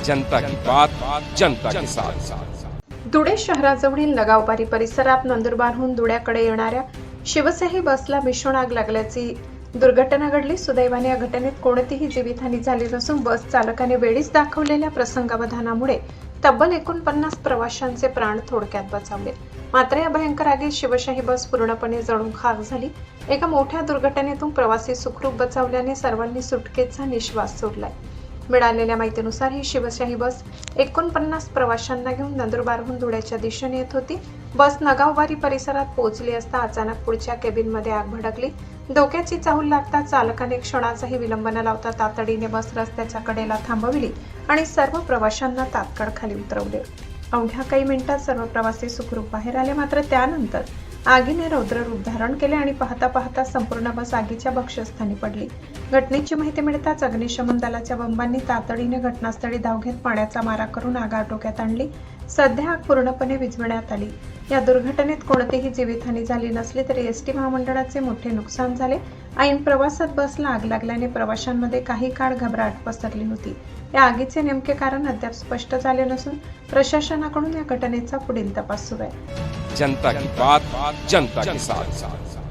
जनता की बात, जनता के साथ। धुळे शहराजवळील लगावबारी परिसरात नंदुरबारहून धुळ्याकडे येणाऱ्या शिवशाही बसला भीषण आग लागल्याची दुर्घटना घडली। सुदैवाने या घटनेत कोणतीही जीवितहानी झाली नसून बस चालकाने वेळीच दाखवलेल्या प्रसंगावधानामुळे तब्बल 49 प्रवाशांचे प्राण थोडक्यात बचावले। मात्र या भयंकर आगीत शिवशाही बस पूर्णपणे जळून खाक झाली। एका मोठ्या दुर्घटनेतून प्रवासी सुखरूप बचावल्याने सर्वांनी सुटकेचा निश्वास सोडलाय। मिळालेल्या माहितीनुसार ही शिवशाही बस 49 प्रवाशांना घेऊन नंदुरबारहून धुळ्याच्या दिशेने येत होती। बस नगावबारी परिसरात पोहोचली असता अचानक पुढच्या केबिनमध्ये आग भडकली। डोक्याची चाहूल लागता चालकाने क्षणाचाही विलंब न लावता तातडीने बस रस्त्याच्या कडेला थांबविली आणि सर्व प्रवाशांना तात्काळ खाली उतरवले। अवघ्या काही मिनिटात सर्व प्रवासी सुखरूप बाहेर आले। मात्र त्यानंतर आगीने रौद्र रूप धारण केले आणि पाहता पाहता संपूर्ण बस आगीच्या भक्ष्यस्थानी पडली। घटनेची माहिती मिळताच अग्निशमन दलाच्या बंबांनी तातडीने घटनास्थळी धाव घेत पाण्याचा मारा करून आग आटोक्यात आणली। सध्या आग पूर्णपणे विझवण्यात आली। या दुर्घटनेत कोणतीही जीवितहानी झाली नसली तरी एसटी महामंडळाचे मोठे नुकसान झाले। ऐन प्रवासात बसला आग लागल्याने प्रवाशांमध्ये काही काळ घबराट पसरली होती। या आगीचे नेमके कारण अद्याप स्पष्ट झाले नसून प्रशासनाकडून या घटनेचा पुढील तपास सुरू आहे। जनता की बात, जनता के साथ।